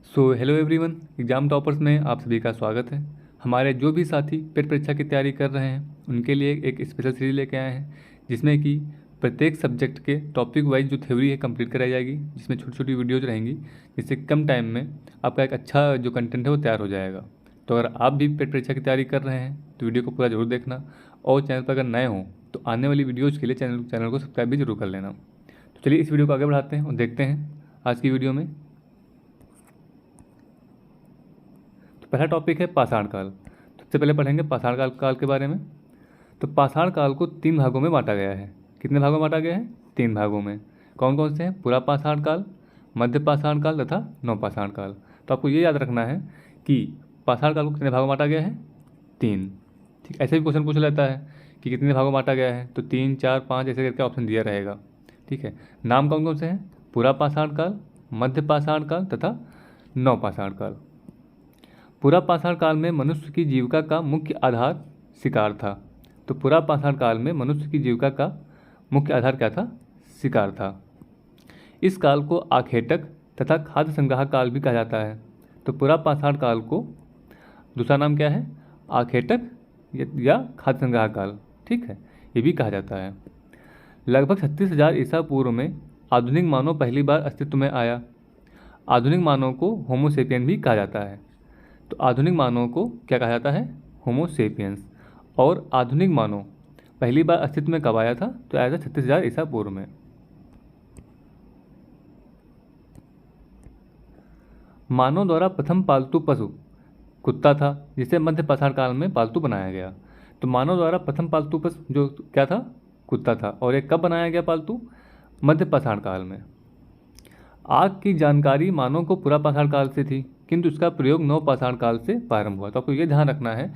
Hello everyone, exam toppers में आप सभी का स्वागत है। हमारे जो भी साथी पेट परीक्षा की तैयारी कर रहे हैं उनके लिए एक स्पेशल सीरीज लेके आए हैं, जिसमें कि प्रत्येक सब्जेक्ट के टॉपिक वाइज जो थ्योरी है कंप्लीट कराई जाएगी, जिसमें छोटी छोटी वीडियोज रहेंगी, जिससे कम टाइम में आपका एक अच्छा जो कंटेंट है वो तैयार हो जाएगा। तो अगर आप भी पेट परीक्षा की तैयारी कर रहे हैं तो वीडियो को पूरा जरूर देखना, और चैनल पर अगर नए हों तो आने वाली वीडियोज़ के लिए चैनल को सब्सक्राइब भी जरूर कर लेना। तो चलिए इस वीडियो को आगे बढ़ाते हैं और देखते हैं आज की वीडियो में। पहला टॉपिक है पाषाण काल। सबसे पहले पढ़ेंगे पाषाण काल के बारे में। तो पाषाण काल को 3 भागों में बांटा गया है। कितने भागों में बांटा गया है? 3 भागों में। कौन कौन से हैं? पूरा पाषाण काल, मध्य पाषाण काल तथा नवपाषाण काल। तो आपको ये याद रखना है कि पाषाण काल को कितने भागों में बांटा गया है? 3। ठीक, ऐसे भी क्वेश्चन पूछ लेता है कि कितने भागों में बांटा गया है, तो 3, 4, 5 ऐसे करके ऑप्शन दिया रहेगा। ठीक है, नाम कौन कौन से हैं? पूरा पाषाण काल, मध्य पाषाण काल तथा नवपाषाण काल। पूरा पाषाण काल में मनुष्य की जीविका का मुख्य आधार शिकार था। तो पूरा पाषाण काल में मनुष्य की जीविका का मुख्य आधार क्या था? शिकार था। इस काल को आखेटक तथा खाद्य संग्रह काल भी कहा जाता है। तो पूरा पाषाण काल को दूसरा नाम क्या है? आखेटक या खाद्य संग्रह काल। ठीक है, ये भी कहा जाता है। लगभग 36,000 ईसा पूर्व में आधुनिक मानव पहली बार अस्तित्व में आया। आधुनिक मानव को होमोसेपियन भी कहा जाता है। तो आधुनिक मानव को क्या कहा जाता है? होमो सेपियंस। और आधुनिक मानव पहली बार अस्तित्व में कब आया था? तो आया था 36,000 ईसा पूर्व में। मानव द्वारा प्रथम पालतू पशु कुत्ता था, जिसे मध्य पाषाण काल में पालतू बनाया गया। तो मानव द्वारा प्रथम पालतू पशु जो क्या था? कुत्ता था। और ये कब बनाया गया पालतू? मध्य पाषाण काल में। आग की जानकारी मानव को पूरा पाषाण काल से थी, किंतु इसका प्रयोग नवपाषाण काल से प्रारंभ हुआ। तो आपको ये ध्यान रखना है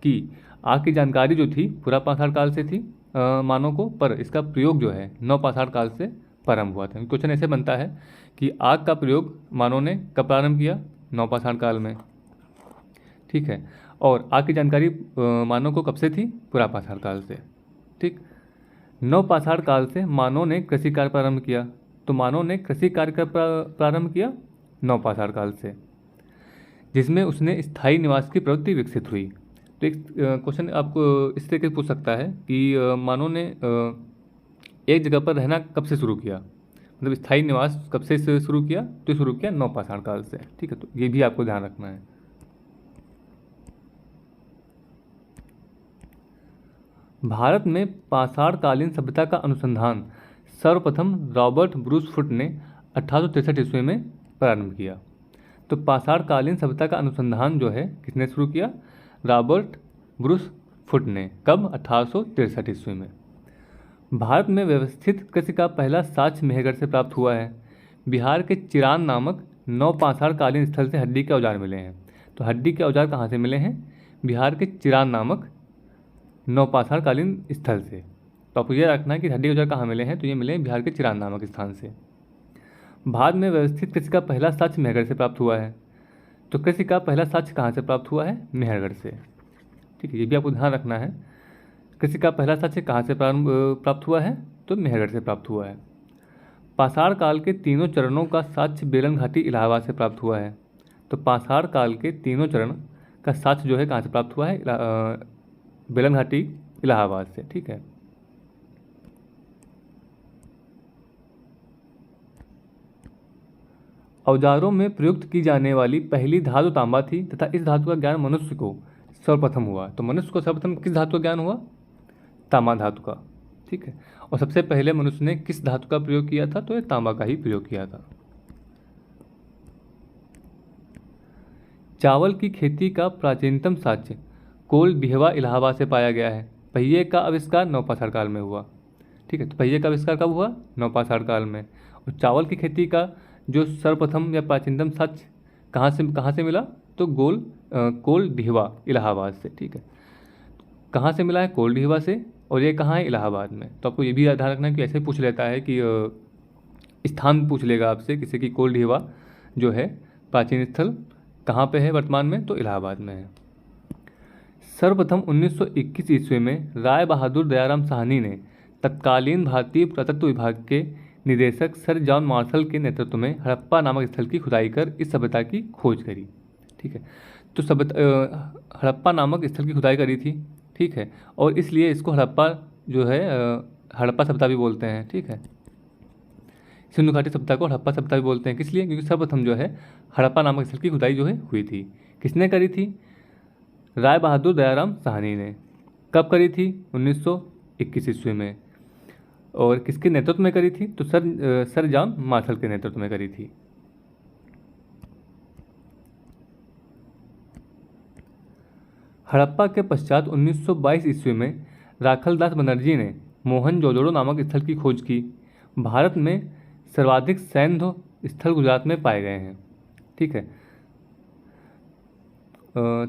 कि आग की जानकारी जो थी पूरा पाषाण काल से थी मानव को, पर इसका प्रयोग जो है नवपाषाण काल से प्रारंभ हुआ था। क्वेश्चन ऐसे बनता है कि आग का प्रयोग मानव ने कब प्रारंभ किया? नवपाषाण काल में। ठीक है, और आग की जानकारी मानव को कब से थी? पूरा पाषाण काल से। ठीक, नवपाषाण काल से मानव ने कृषि कार्य प्रारंभ किया। तो मानव ने कृषि कार्य का प्रारंभ किया नवपाषाण काल से, जिसमें उसने स्थायी निवास की प्रवृत्ति विकसित हुई। तो एक क्वेश्चन आपको इस तरीके से पूछ सकता है कि मानव ने एक जगह पर रहना कब से शुरू किया, मतलब स्थायी निवास कब से शुरू किया? तो शुरू किया नवपाषाण काल से। ठीक है, तो ये भी आपको ध्यान रखना है। भारत में पाषाणकालीन सभ्यता का अनुसंधान सर्वप्रथम रॉबर्ट ब्रूस फुट ने 1863 ईस्वी में प्रारंभ किया। तो पाषाणकालीन सभ्यता का अनुसंधान जो है किसने शुरू किया? रॉबर्ट ब्रूस फुट ने। कब? 1863 ईस्वी में। भारत में व्यवस्थित कृषि का पहला साक्ष्य मेहरगढ़ से प्राप्त हुआ है। बिहार के चिरान नामक नवपाषाणकालीन स्थल से हड्डी के औजार मिले हैं। तो हड्डी के औजार कहाँ से मिले हैं? बिहार के चिरान नामक नवपाषाणकालीन स्थल से। तो आपको यह रखना है कि हड्डी के औजार कहाँ मिले हैं? तो ये मिले हैं बिहार के चिरान नामक स्थान से। भारत में व्यवस्थित कृषि का पहला साक्ष्य मेहरगढ़ से प्राप्त हुआ है। तो कृषि का पहला साक्ष्य कहाँ से प्राप्त हुआ है? मेहरगढ़ से। ठीक है, ये भी आपको ध्यान रखना है। कृषि का पहला साक्ष्य कहाँ से प्राप्त हुआ है? तो मेहरगढ़ से प्राप्त हुआ है। पाषाण काल के तीनों चरणों का साक्ष्य बेलन घाटी इलाहाबाद से प्राप्त हुआ है। तो पाषाण काल के तीनों चरण का साक्ष्य जो है कहाँ से प्राप्त हुआ है? बेलन घाटी इलाहाबाद से। ठीक है, औजारों में प्रयुक्त की जाने वाली पहली धातु तांबा थी तथा इस धातु का ज्ञान मनुष्य को सर्वप्रथम हुआ। तो मनुष्य को सर्वप्रथम किस धातु का ज्ञान हुआ? तांबा धातु का। ठीक है, और सबसे पहले मनुष्य ने किस धातु का प्रयोग किया था? तो ये तांबा का ही प्रयोग किया था। चावल की खेती का प्राचीनतम साक्ष्य कोल बिहवा इलाहाबाद से पाया गया है। पहिए का आविष्कार नवपाषाण काल में हुआ। ठीक है, तो पहिए का आविष्कार कब हुआ? नवपाषाण काल में। और चावल की खेती का जो सर्वप्रथम या प्राचीनतम साक्ष्य कहाँ से मिला? तो कोल डिहवा इलाहाबाद से। ठीक है, कहाँ से मिला है? कोल डिहवा से। और ये कहाँ है? इलाहाबाद में। तो आपको ये भी ध्यान रखना है कि ऐसे पूछ लेता है कि स्थान पूछ लेगा आपसे किसी की, कोल डिहवा जो है प्राचीन स्थल कहाँ पे है वर्तमान में? तो इलाहाबाद में है। सर्वप्रथम 1921 ईस्वी में राय बहादुर दयाराम साहनी ने तत्कालीन भारतीय पुरातत्व विभाग के निदेशक सर जॉन मार्शल के नेतृत्व में हड़प्पा नामक स्थल की खुदाई कर इस सभ्यता की खोज करी। ठीक है, तो हड़प्पा नामक स्थल की खुदाई करी थी। ठीक है, और इसलिए इसको हड़प्पा जो है हड़प्पा सभ्यता भी बोलते हैं। ठीक है, सिंधु घाटी सभ्यता को हड़प्पा सभ्यता भी बोलते हैं। किस लिए? क्योंकि सर्वप्रथम जो है हड़प्पा नामक स्थल की खुदाई जो है हुई थी। किसने करी थी? राय बहादुर दयाराम साहनी ने। कब करी थी? 1921 ईस्वी में। और किसके नेतृत्व में करी थी? तो सर जॉन मार्शल के नेतृत्व में करी थी। हड़प्पा के पश्चात 1922 ईस्वी में राखलदास बनर्जी ने मोहनजोदड़ो नामक स्थल की खोज की। भारत में सर्वाधिक सैन्य स्थल गुजरात में पाए गए हैं। ठीक है,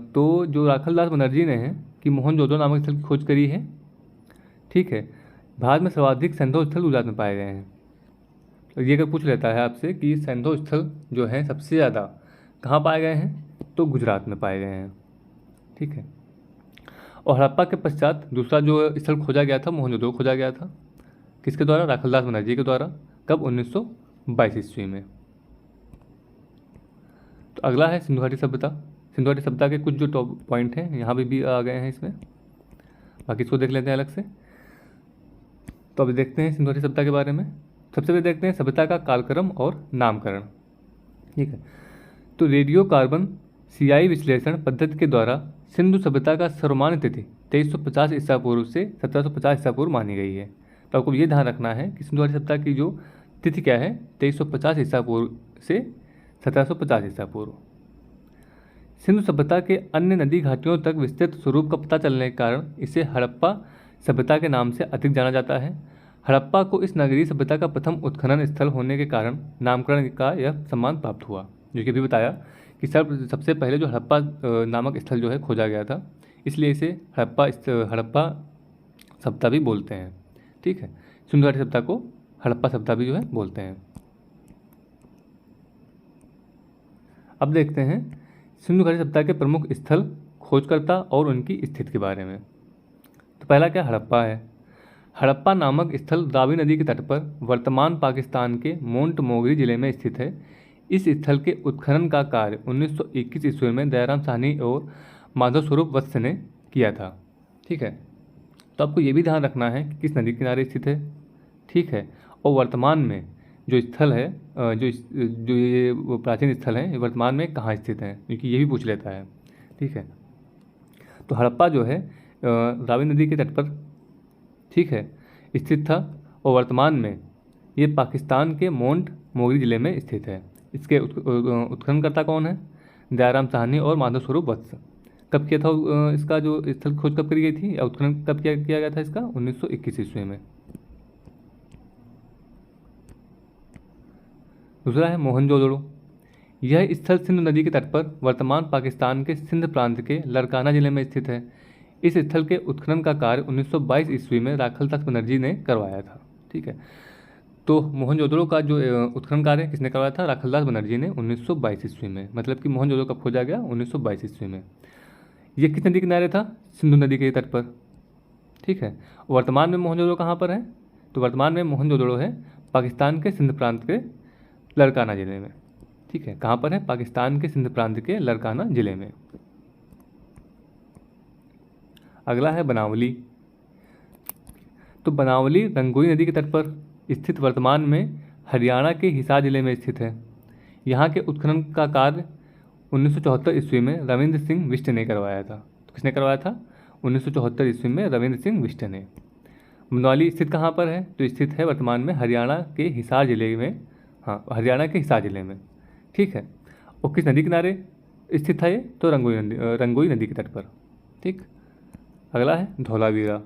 तो जो राखलदास बनर्जी ने है कि मोहनजोदड़ो नामक स्थल की खोज करी है। ठीक है, भारत में सर्वाधिक सैन्य स्थल गुजरात में पाए गए हैं। तो ये अगर पूछ लेता है आपसे कि सैन्य स्थल जो है सबसे ज़्यादा कहाँ पाए गए हैं, तो गुजरात में पाए गए हैं। ठीक है, और हड़प्पा के पश्चात दूसरा जो स्थल खोजा गया था मोहनजोदड़ो खोजा गया था। किसके द्वारा? राखलदास बनर्जी के द्वारा। कब? 1922 ईस्वी में। तो अगला है सिंधु घाटी सभ्यता। सिंधु घाटी सभ्यता के कुछ जो टॉप पॉइंट हैं यहाँ भी आ गए हैं इसमें, बाकी इसको देख लेते हैं अलग से। तो अभी देखते हैं सिंधु घाटी सभ्यता के बारे में। सबसे पहले देखते हैं सभ्यता का कालक्रम और नामकरण। ठीक है, तो रेडियो कार्बन सियाई विश्लेषण पद्धति के द्वारा सिंधु सभ्यता का सर्वमान्य तिथि 2350 ईसा पूर्व से 1750 ईसा पूर्व मानी गई है। तो आपको ये ध्यान रखना है कि सिंधु घाटी सभ्यता की जो तिथि क्या है, 2350 ईसा पूर्व से 1750 ईसा पूर्व। सिंधु सभ्यता के अन्य नदी घाटियों तक विस्तृत स्वरूप का पता चलने के कारण इसे हड़प्पा सभ्यता के नाम से अधिक जाना जाता है। हड़प्पा को इस नगरीय सभ्यता का प्रथम उत्खनन स्थल होने के कारण नामकरण का यह सम्मान प्राप्त हुआ। जो कि अभी बताया कि सबसे पहले जो हड़प्पा नामक स्थल जो है खोजा गया था, इसलिए इसे हड़प्पा सभ्यता भी बोलते हैं। ठीक है, सिंधु घाटी सभ्यता को हड़प्पा सभ्यता भी जो है बोलते हैं। अब देखते हैं सिंधु घाटी सभ्यता के प्रमुख स्थल, खोजकर्ता और उनकी स्थिति के बारे में। तो पहला क्या? हड़प्पा है। हड़प्पा नामक स्थल रावी नदी के तट पर वर्तमान पाकिस्तान के मोंटमोगरी जिले में स्थित है। इस स्थल के उत्खनन का कार्य 1921 ईस्वी में दयाराम साहनी और माधव स्वरूप वत्स ने किया था। ठीक है, तो आपको ये भी ध्यान रखना है कि किस नदी किनारे स्थित है। ठीक है, और वर्तमान में जो स्थल है, जो ये वो प्राचीन स्थल है, वर्तमान में कहाँ स्थित है, क्योंकि ये भी पूछ लेता है। ठीक है, तो हड़प्पा जो है रावी नदी के तट पर, ठीक है, स्थित था और वर्तमान में ये पाकिस्तान के मोंटमोगरी जिले में स्थित है। इसके उत्खननकर्ता कौन है? दयाराम साहनी और माधव स्वरूप वत्स। कब किया था इसका जो स्थल खोज कब करी गई थी, या उत्खनन कब किया गया था इसका? 1921 ईस्वी में। दूसरा है मोहनजोदड़ो। यह स्थल सिंधु नदी के तट पर वर्तमान पाकिस्तान के सिंध प्रांत के लड़काना जिले में स्थित है। इस स्थल के उत्खनन का कार्य 1922 ईस्वी में राखलदास बनर्जी ने करवाया था। ठीक है, तो मोहनजोदड़ो का जो उत्खनन कार्य किसने करवाया था? राखलदास बनर्जी ने 1922 ईस्वी में। मतलब कि मोहनजोदड़ो कब खोजा गया? 1922 ईस्वी में। ये किस नदी किनारे था? सिंधु नदी के तट पर। ठीक है, वर्तमान में मोहनजोदड़ो कहाँ पर है? तो वर्तमान में मोहनजोदड़ो है पाकिस्तान के सिंध प्रांत के लड़काना जिले में। ठीक है, कहाँ पर है? पाकिस्तान के सिंध प्रांत के लड़काना जिले में। अगला है बनावली। तो बनावली रंगोली नदी के तट पर स्थित वर्तमान में हरियाणा के हिसार जिले में स्थित है। यहाँ के उत्खनन का कार्य 1974 ईस्वी में रविंद्र सिंह बिष्ट ने करवाया था। तो किसने करवाया था? 1974 ईस्वी में रविंद्र सिंह बिष्ट ने। बनावली स्थित कहाँ पर है? तो स्थित है वर्तमान में हरियाणा के हिसार जिले में। हाँ, हरियाणा के हिसार जिले में। ठीक है, और किस नदी किनारे स्थित था ये? तो रंगोली नदी के तट पर। ठीक, अगला है धौलावीरा।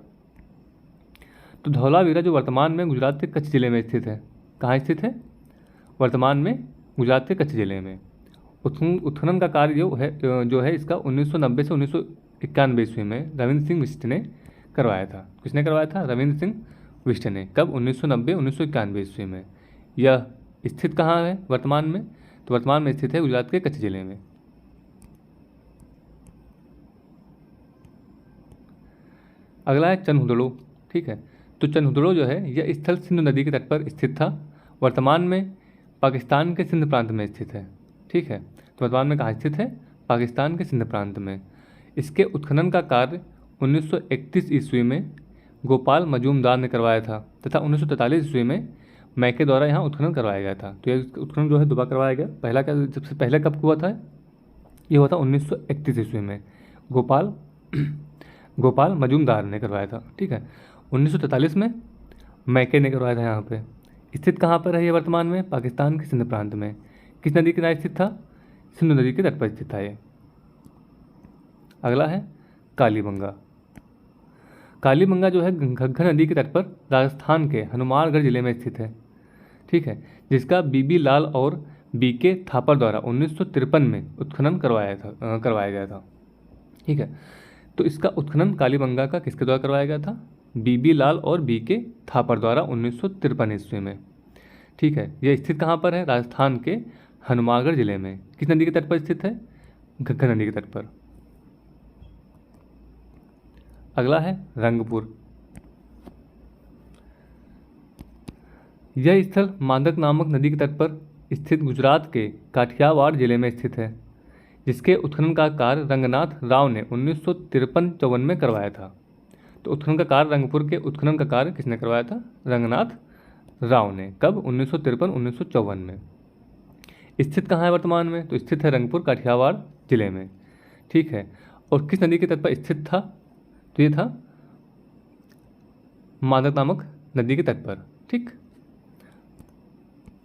तो धौलावीरा जो वर्तमान में गुजरात के कच्छ जिले में स्थित है। कहाँ स्थित है? वर्तमान में गुजरात के कच्छ जिले में। उत्खनन का कार्य जो है इसका 1990 से 1991 ईस्वी में रविंद्र सिंह बिष्ट ने करवाया था। किसने करवाया था? रविंद्र सिंह बिष्ट ने। कब? 1990-1991 ईस्वी में। यह स्थित कहाँ है वर्तमान में? तो वर्तमान में स्थित है गुजरात के कच्छ जिले में। अगला है चनहुदड़ो। ठीक है, तो चनहुदड़ो जो है यह स्थल सिंधु नदी के तट पर स्थित था वर्तमान में पाकिस्तान के सिंध प्रांत में स्थित है। ठीक है, तो वर्तमान में कहाँ स्थित है? पाकिस्तान के सिंध प्रांत में। इसके उत्खनन का कार्य 1931 ईस्वी में गोपाल मजूमदार ने करवाया था तथा 1943 ईस्वी में मैके द्वारा यहाँ उत्खनन करवाया गया था। तो ये उत्खनन जो है दोबारा करवाया गया। पहला क्या, सबसे पहले कब हुआ था? ये हुआ था 1931 ईस्वी में, गोपाल मजूमदार ने करवाया था। ठीक है, 1943 में मैके ने करवाया था। यहाँ पे स्थित कहाँ पर है ये वर्तमान में? पाकिस्तान के सिंध प्रांत में। किस नदी के किनारे स्थित था? सिंधु नदी के तट पर स्थित था ये। अगला है कालीबंगा। कालीबंगा जो है घग्गर नदी के तट पर राजस्थान के हनुमानगढ़ जिले में स्थित है। ठीक है, जिसका बीबी लाल और बीके थापर द्वारा 1953 में उत्खनन करवाया गया था। ठीक है, तो इसका उत्खनन कालीबंगा का किसके द्वारा करवाया गया था? बीबी लाल और बीके थापर द्वारा 1953 ईस्वी में। ठीक है, यह स्थित कहाँ पर है? राजस्थान के हनुमानगढ़ जिले में। किस नदी के तट पर स्थित है? घग्गर नदी के तट पर। अगला है रंगपुर। यह स्थल मांदक नामक नदी के तट पर स्थित गुजरात के काठियावाड़ जिले में स्थित है, जिसके उत्खनन का कार्य रंगनाथ राव ने 1953-54 में करवाया था। तो उत्खनन का कार्य, रंगपुर के उत्खनन का कार्य किसने करवाया था? रंगनाथ राव ने। कब? 1953-1954 में। स्थित कहाँ है वर्तमान में? तो स्थित है रंगपुर काठियावाड़ जिले में। ठीक है, और किस नदी के तट पर स्थित था? तो ये था मांदक नामक नदी के तट पर। ठीक,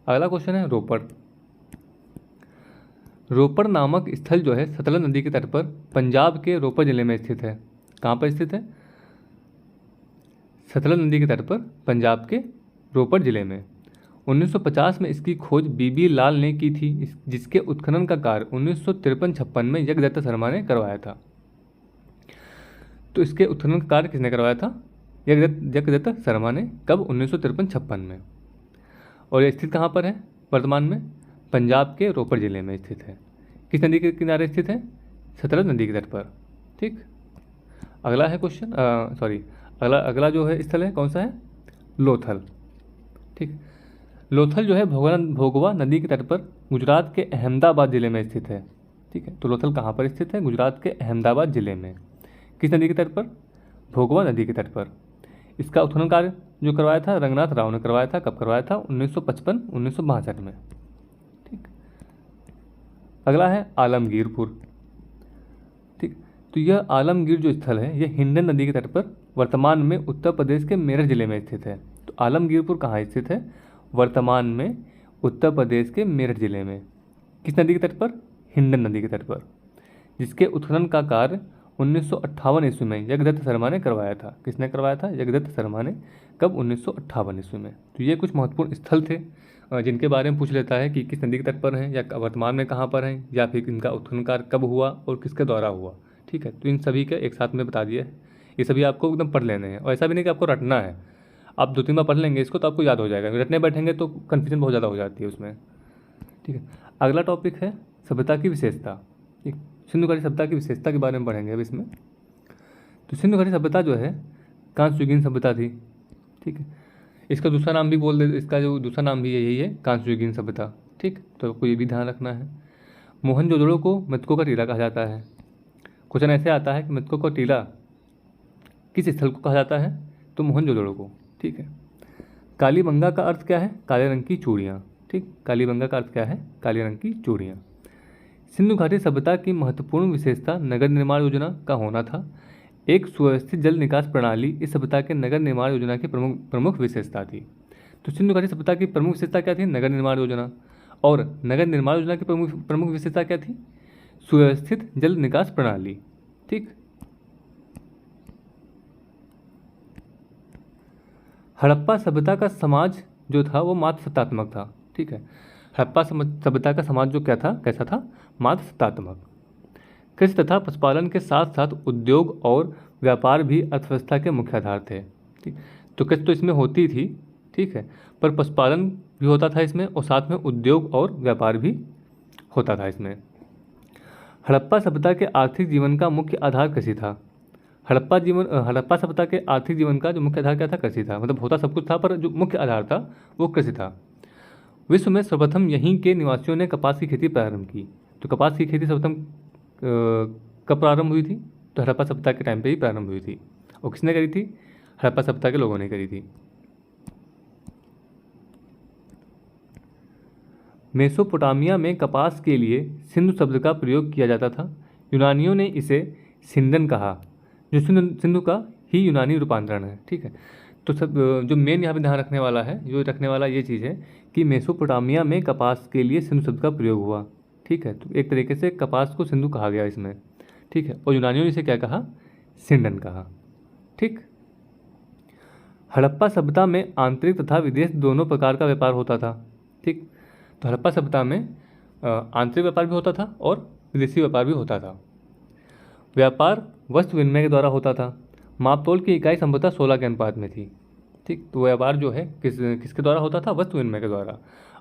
अगला क्वेश्चन है रोपड़। रोपड़ नामक स्थल जो है सतलज नदी के तट पर पंजाब के रोपड़ जिले में स्थित है। कहाँ पर स्थित है? सतलज नदी के तट पर पंजाब के रोपड़ जिले में। 1950 में इसकी खोज बीबी लाल ने की थी, जिसके उत्खनन का कार्य 1953-56 में जगदत्त शर्मा ने करवाया था। तो इसके उत्खनन का कार्य किसने करवाया था? जगदत्त शर्मा ने। कब? 1953-56 में। और यह स्थित कहाँ पर है वर्तमान में? पंजाब के रोपड़ जिले में स्थित है। किस नदी के किनारे स्थित है? सतलज नदी के तट पर। ठीक, अगला है क्वेश्चन, अगला जो है स्थल है कौन सा है? लोथल। ठीक, लोथल जो है भोगवा नदी के तट पर गुजरात के अहमदाबाद जिले में स्थित है। ठीक है, तो लोथल कहाँ पर स्थित है? गुजरात के अहमदाबाद जिले में। किस नदी के तट पर? भोगवा नदी के तट पर। इसका उत्खनन कार्य जो करवाया था रंगनाथ राव ने करवाया था। कब करवाया था? 1955-1962 में। ठीक, अगला है आलमगीरपुर। ठीक, तो यह आलमगीर जो स्थल है यह हिंडन नदी के तट पर वर्तमान में उत्तर प्रदेश के मेरठ जिले में स्थित है। तो आलमगीरपुर कहाँ स्थित है? वर्तमान में उत्तर प्रदेश के मेरठ जिले में। किस नदी के तट पर? हिंडन नदी के तट पर, जिसके उत्खनन का कार्य 1958 ईस्वी में जगदत्त शर्मा ने करवाया था। किसने करवाया था? जगदत्त शर्मा ने। कब? 1958 ईस्वी में। तो ये कुछ महत्वपूर्ण स्थल थे जिनके बारे में पूछ लेता है कि किस नदी के तट पर हैं, या वर्तमान में कहाँ पर हैं, या फिर इनका उत्खनन कार्य कब हुआ और किसके द्वारा हुआ। ठीक है, तो इन सभी का एक साथ में बता दिया है। ये सभी आपको एकदम पढ़ लेने हैं, और ऐसा भी नहीं कि आपको रटना है। आप 2-3 बार पढ़ लेंगे इसको तो आपको याद हो जाएगा। रटने बैठेंगे तो कन्फ्यूजन बहुत ज़्यादा हो जाती है उसमें। ठीक है, अगला टॉपिक है सभ्यता की विशेषता। ठीक, सिंधु घाटी सभ्यता की विशेषता के बारे में पढ़ेंगे अब इसमें। तो सिंधु घाटी सभ्यता जो है कांस्ययुगीन सभ्यता थी। ठीक है, इसका दूसरा नाम भी बोल दे, इसका जो दूसरा नाम भी यही है, कांस्ययुगीन सभ्यता। ठीक, तो आपको ये भी ध्यान रखना है। मोहनजोदड़ो को मृतकों का टीला कहा जाता है। क्वेश्चन ऐसे आता है कि मृतकों का टीला किस स्थल को कहा जाता है? तो मोहनजोदड़ो को। ठीक है, कालीबंगा का अर्थ क्या है? काले रंग की चूड़ियाँ। ठीक, कालीबंगा का अर्थ क्या है? काले रंग की चूड़ियाँ। सिंधु घाटी सभ्यता की महत्वपूर्ण विशेषता नगर निर्माण योजना का होना था। एक सुव्यवस्थित जल निकास प्रणाली इस सभ्यता के नगर निर्माण योजना की प्रमुख विशेषता थी। तो सिंधु घाटी सभ्यता की प्रमुख विशेषता क्या थी? नगर निर्माण योजना। और नगर निर्माण योजना की प्रमुख विशेषता क्या थी? सुव्यवस्थित जल निकास प्रणाली। ठीक, हड़प्पा सभ्यता का समाज जो था वो मातृसत्तात्मक था। ठीक है, हड़प्पा सभ्यता का समाज जो क्या था, कैसा था? मातृसत्तात्मक। कृषि तथा पशुपालन के साथ साथ उद्योग और व्यापार भी अर्थव्यवस्था के मुख्य आधार थे। ठीक, तो कृषि तो इसमें होती थी, ठीक है, पर पशुपालन भी होता था इसमें, और साथ में उद्योग और व्यापार भी होता था इसमें। हड़प्पा सभ्यता के आर्थिक जीवन का मुख्य आधार कृषि था। हड़प्पा सभ्यता के आर्थिक जीवन का जो मुख्य आधार क्या था? कृषि था। मतलब होता सब कुछ था, पर जो मुख्य आधार था वो कृषि था। विश्व में सर्वप्रथम यहीं के निवासियों ने कपास की खेती प्रारंभ की। तो कपास की खेती सर्वप्रथम कब प्रारंभ हुई थी? तो हड़प्पा सभ्यता के टाइम पे ही प्रारंभ हुई थी। और किसने करी थी? हड़प्पा सभ्यता के लोगों ने करी थी। मेसोपोटामिया में कपास के लिए सिंधु शब्द का प्रयोग किया जाता था। यूनानियों ने इसे सिंदन कहा, जो सिंधु का ही यूनानी रूपांतरण है। ठीक है, तो सब जो मेन यहाँ पे ध्यान रखने वाला है, जो रखने वाला ये चीज़ है कि मेसोपोटामिया में कपास के लिए सिंधु शब्द का प्रयोग हुआ। ठीक है, तो एक तरीके से कपास को सिंधु कहा गया इसमें। ठीक है, और यूनानियों ने इसे क्या कहा? सिंडन कहा। ठीक। हड़प्पा सभ्यता में आंतरिक तथा विदेश दोनों प्रकार का व्यापार होता था। ठीक, तो हड़प्पा सभ्यता में आंतरिक व्यापार भी होता था और विदेशी व्यापार भी होता था। व्यापार वस्तु विनिमय के द्वारा होता था। मापतोल की इकाई संभवतः 16 के अनुपात में थी। ठीक, तो व्यापार जो है किसके द्वारा होता था? वस्तु विनिमय के द्वारा।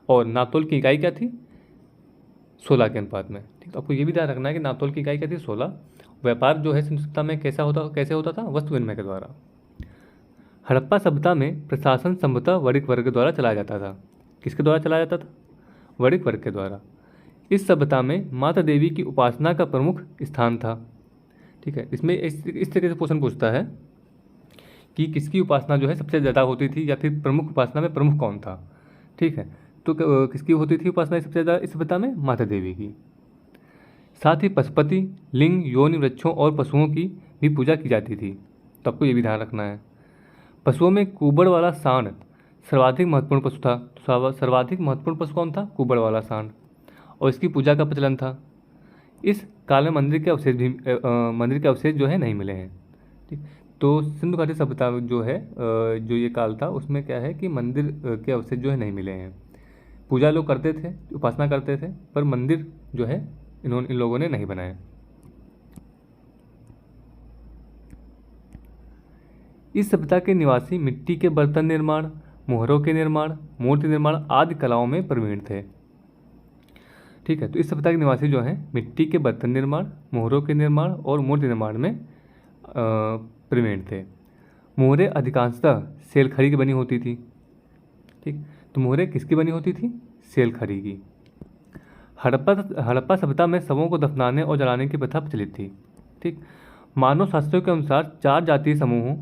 और नापतोल की इकाई क्या थी? 16 के अनुपात में। ठीक, तो आपको ये भी ध्यान रखना है कि नापतोल की इकाई क्या थी? 16। व्यापार जो है सिंधु सभ्यता में कैसे होता था? वस्तु विनिमय के द्वारा। हड़प्पा सभ्यता में प्रशासन संभवतः वणिक वर्ग के द्वारा चलाया जाता था। किसके द्वारा चलाया जाता था? वणिक वर्ग के द्वारा। इस सभ्यता में माता देवी की उपासना का प्रमुख स्थान था। ठीक है, इसमें इस तरीके से क्वेश्चन पूछता है कि किसकी उपासना जो है सबसे ज़्यादा होती थी, या फिर प्रमुख उपासना में प्रमुख कौन था। ठीक है, तो किसकी होती थी उपासना सबसे ज़्यादा इस सभ्यता में? माता देवी की। साथ ही पशुपति, लिंग, योनि, वृक्षों और पशुओं की भी पूजा की जाती थी। तो आपको ये भी ध्यान रखना है। पशुओं में कुबड़ वाला सांड सर्वाधिक महत्वपूर्ण पशु था। तो सर्वाधिक महत्वपूर्ण पशु कौन था? कुबड़ वाला सांड, और इसकी पूजा का प्रचलन था। इस काल में मंदिर के अवशेष जो है नहीं मिले हैं। ठीक, तो सिंधु घाटी सभ्यता जो है जो ये काल था उसमें क्या है कि मंदिर के अवशेष जो है नहीं मिले हैं। पूजा लोग करते थे, उपासना करते थे, पर मंदिर जो है इन लोगों ने नहीं बनाए। इस सभ्यता के निवासी मिट्टी के बर्तन निर्माण, मोहरों के निर्माण, मूर्ति निर्माण आदि कलाओं में प्रवीण थे। ठीक है, तो इस सभ्यता के निवासी जो हैं मिट्टी के बर्तन निर्माण, मोहरों के निर्माण और मूर्ति निर्माण में प्रवीण थे। मोहरें अधिकांशतः सेलखड़ी की बनी होती थी। ठीक, तो मोहरें किसकी बनी होती थी? सेलखड़ी की। हड़प्पा सभ्यता में शवों को दफनाने और जलाने की प्रथा प्रचलित थी। ठीक, मानव शास्त्रों के अनुसार 4 जातीय समूहों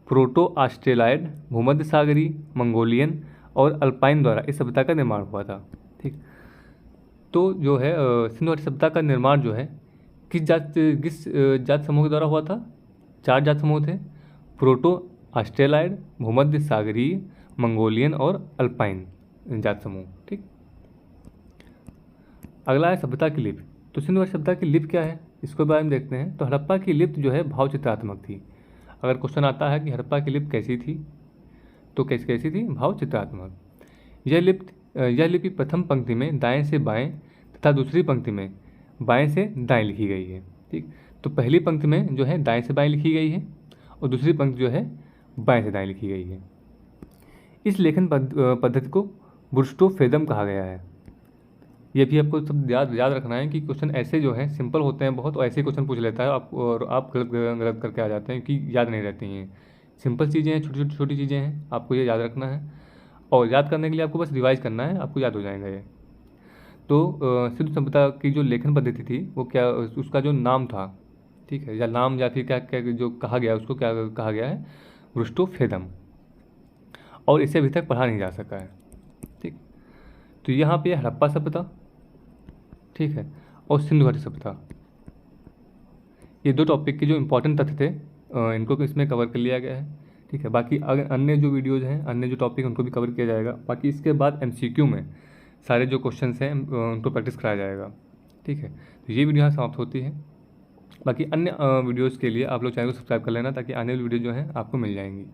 प्रोटो ऑस्ट्रेलॉयड, भूमध्य सागरी, मंगोलियन और अल्पाइन द्वारा इस सभ्यता का निर्माण हुआ था। ठीक, तो जो है सिंधु घाटी सभ्यता का निर्माण जो है किस जात समूह के द्वारा हुआ था? 4 जात समूह थे, प्रोटो ऑस्ट्रेलॉयड, भूमध्य सागरीय, मंगोलियन और अल्पाइन जात समूह। ठीक, अगला है सभ्यता की लिपि। तो सिंधु घाटी सभ्यता की लिपि क्या है, इसके बारे में देखते हैं। तो हड़प्पा की लिपि जो है भावचित्रात्मक थी। अगर क्वेश्चन आता है कि हड़प्पा की लिपि कैसी थी, तो कैसी थी? भावचित्रात्मक। यह लिपि प्रथम पंक्ति में दाएं से बाएं तथा दूसरी पंक्ति में बाएं से दाएं लिखी गई है। ठीक, तो पहली पंक्ति में जो है दाएं से बाएं लिखी गई है और दूसरी पंक्ति जो है बाएं से दाएं लिखी गई है। इस लेखन पद्धति को बुर्स्टोफेदम कहा गया है। ये भी आपको सब याद रखना है कि क्वेश्चन ऐसे जो हैं सिंपल होते हैं बहुत, ऐसे क्वेश्चन पूछ लेता है और आप गलत करके आ जाते हैं कि याद नहीं रहती हैं। सिंपल चीज़ें हैं, छोटी चीज़ें हैं, आपको ये याद रखना है और याद करने के लिए आपको बस रिवाइज करना है, आपको याद हो जाएगा ये। तो सिंधु सभ्यता की जो लेखन पद्धति थी वो क्या, उसका जो नाम था, ठीक है, या नाम या फिर क्या क्या जो कहा गया उसको क्या कहा गया है? बुर्स्टोफेदम। और इसे अभी तक पढ़ा नहीं जा सका है। ठीक, तो यहाँ पे हड़प्पा सभ्यता, ठीक है, और सिंधु घाटी सभ्यता, ये 2 टॉपिक के जो इम्पोर्टेंट तथ्य थे इनको इसमें कवर कर लिया गया है। ठीक है, बाकी अन्य जो वीडियोज़ हैं, अन्य जो टॉपिक उनको भी कवर किया जाएगा। बाकी इसके बाद MCQ में सारे जो क्वेश्चंस हैं उनको प्रैक्टिस कराया जाएगा। ठीक है, तो ये वीडियो यहाँ समाप्त होती है। बाकी अन्य वीडियोज़ के लिए आप लोग चैनल को सब्सक्राइब कर लेना ताकि आने वाली वीडियो जो है आपको मिल जाएंगी।